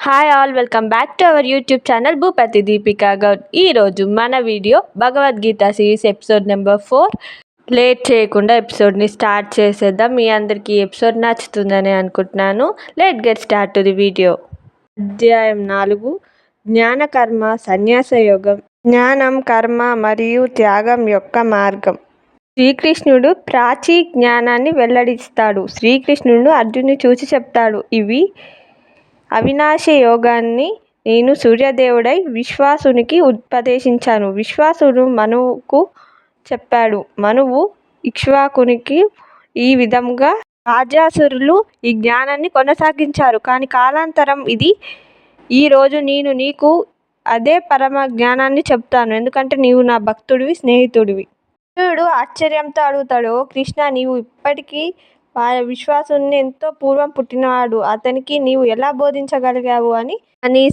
Hi all, welcome back to our YouTube channel Bhupathi Deepika Goud. ఈరోజు మన video Bhagavad Gita series episode number 4. Late చేయకుండా ఎపిసోడ్ని start చేసేద్దాం. మీ అందరికీ ఈ ఎపిసోడ్ నచ్చుతుందని అనుకుంటున్నాను. Let get start to the video. అధ్యాయం 4, జ్ఞాన కర్మ సన్యాస యోగం. జ్ఞానం, కర్మ మరియు త్యాగం యొక్క మార్గం. శ్రీకృష్ణుడు ప్రాచీ జ్ఞానాన్ని వెల్లడిస్తాడు. శ్రీకృష్ణుడు అర్జునుని చూసి చెప్తాడు, ఇవి అవినాశి యోగాన్ని నేను సూర్యదేవుడై విశ్వాసునికి ఉపదేశించాను. విశ్వాసుడు మనువుకు చెప్పాడు. మనువు ఇక్ష్వాకునికి ఈ విధంగా రాజాసురులు ఈ జ్ఞానాన్ని కొనసాగించారు. కానీ కాలాంతరం ఇది ఈరోజు నేను నీకు అదే పరమ జ్ఞానాన్ని చెప్తాను, ఎందుకంటే నీవు నా భక్తుడివి, స్నేహితుడివి. అర్జునుడు ఆశ్చర్యంతో అడుగుతాడు, ఓ కృష్ణ, నీవు ఇప్పటికీ విశ్వాసుని ఎంతో పూర్వం పుట్టినవాడు, అతనికి నీవు ఎలా బోధించగలిగావు అని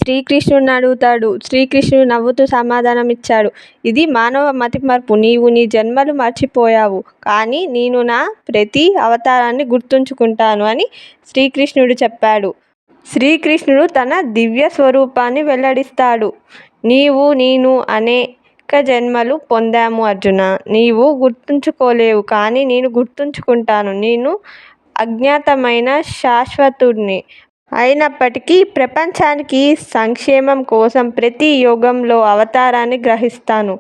శ్రీకృష్ణుడిని అడుగుతాడు. శ్రీకృష్ణుడు నవ్వుతూ సమాధానం ఇచ్చాడు, ఇది మానవ మతిమరుపు. నీవు నీ జన్మలు మర్చిపోయావు, కానీ నేను నా ప్రతి అవతారాన్ని గుర్తుంచుకుంటాను అని శ్రీకృష్ణుడు చెప్పాడు. శ్రీకృష్ణుడు తన దివ్య స్వరూపాన్ని వెల్లడిస్తాడు. నీవు నేను అనేక జన్మలు పొందాము అర్జున. నీవు గుర్తుంచుకోలేవు, కానీ నేను గుర్తుంచుకుంటాను. నేను అజ్ఞాతమైన శాశ్వతుడిని అయినప్పటికీ ప్రపంచానికి సంక్షేమం కోసం ప్రతి యుగంలో అవతారాన్ని గ్రహిస్తాను.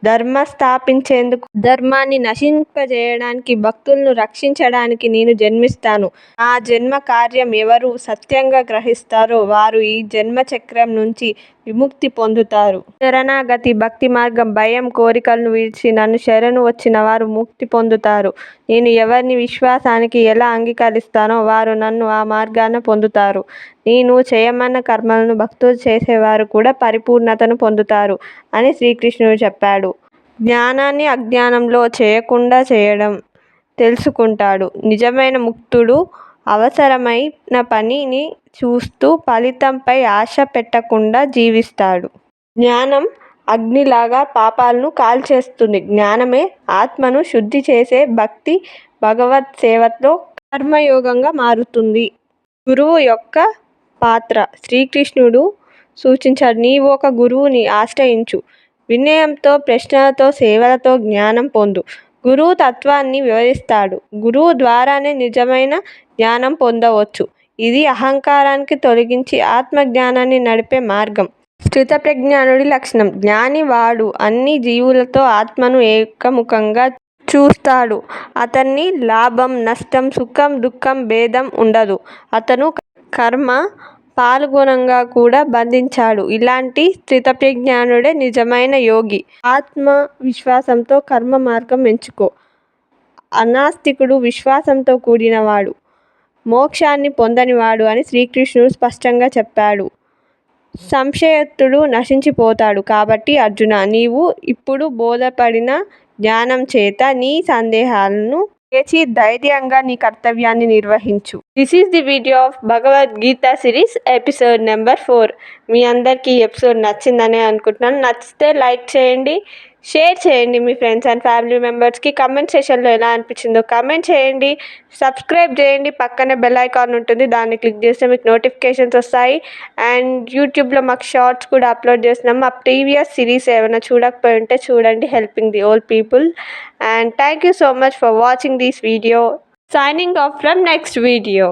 ధర్మ స్థాపించేందుకు, ధర్మాన్ని నశింపజేయడానికి, భక్తులను రక్షించడానికి నేను జన్మిస్తాను. ఆ జన్మ కార్యం ఎవరు సత్యంగా గ్రహిస్తారో వారు ఈ జన్మ చక్రం నుంచి విముక్తి పొందుతారు. శరణాగతి భక్తి మార్గం. భయం, కోరికలను విడిచి నన్ను శరణు వచ్చిన వారు ముక్తి పొందుతారు. నేను ఎవరిని విశ్వాసానికి ఎలా అంగీకరిస్తానో వారు నన్ను ఆ మార్గాన పొందుతారు. నేను చేయమన్న కర్మలను భక్తులు చేసేవారు కూడా పరిపూర్ణతను పొందుతారు అని శ్రీకృష్ణుడు చెప్పాడు. జ్ఞానాన్ని అజ్ఞానంలో చేయకుండా చేయడం తెలుసుకుంటాడు. నిజమైన ముక్తుడు అవసరమైన పనిని చూస్తూ ఫలితంపై ఆశ పెట్టకుండా జీవిస్తాడు. జ్ఞానం అగ్నిలాగా పాపాలను కాల్చేస్తుంది. జ్ఞానమే ఆత్మను శుద్ధి చేసే భక్తి భగవత్ సేవలో కర్మయోగంగా మారుతుంది. గురువు యొక్క పాత్ర. శ్రీకృష్ణుడు సూచించాడు, నీవు ఒక గురువుని ఆశ్రయించు. వినయంతో, ప్రశ్నలతో, సేవలతో జ్ఞానం పొందు. గురువు తత్వాన్ని వివరిస్తాడు. గురువు ద్వారానే నిజమైన జ్ఞానం పొందవచ్చు. ఇది అహంకారానికి తొలగించి ఆత్మజ్ఞానాన్ని నడిపే మార్గం. స్థితప్రజ్ఞుడి లక్షణం. జ్ఞాని వాడు అన్ని జీవులతో ఆత్మను ఏకముఖంగా చూస్తాడు. అతన్ని లాభం, నష్టం, సుఖం, దుఃఖం భేదం ఉండదు. అతను కర్మ పాల్గొనంగా కూడా బంధించాడు. ఇలాంటి స్థితప్రజ్ఞుడే నిజమైన యోగి. ఆత్మ విశ్వాసంతో కర్మ మార్గం ఎంచుకో. అనాస్తికుడు విశ్వాసంతో కూడినవాడు మోక్షాన్ని పొందనివాడు అని శ్రీకృష్ణుడు స్పష్టంగా చెప్పాడు. సంశయత్తుడు నశించిపోతాడు. కాబట్టి అర్జున, నీవు ఇప్పుడు బోధపడిన జ్ఞానం చేత నీ సందేహాలను లేచి ధైర్యంగా నీ కర్తవ్యాన్ని నిర్వహించు. This is the video of Bhagavad Gita series episode number 4. మీ అందరికీ ఈ ఎపిసోడ్ నచ్చిందనే అనుకుంటున్నాను. నచ్చితే లైక్ చేయండి, షేర్ చేయండి మీ ఫ్రెండ్స్ అండ్ ఫ్యామిలీ మెంబర్స్కి. కమెంట్ సెషన్లో ఎలా అనిపించిందో కమెంట్ చేయండి. సబ్స్క్రైబ్ చేయండి. పక్కనే బెల్ ఐకాన్ ఉంటుంది, దాన్ని క్లిక్ చేస్తే మీకు నోటిఫికేషన్స్ వస్తాయి. అండ్ యూట్యూబ్లో మాకు షార్ట్స్ కూడా అప్లోడ్ చేస్తున్నాము. మా ప్రీవియస్ సిరీస్ ఏమైనా చూడకపోయి ఉంటే చూడండి, helping the old people. And thank you so much for watching this video. Signing off from next video.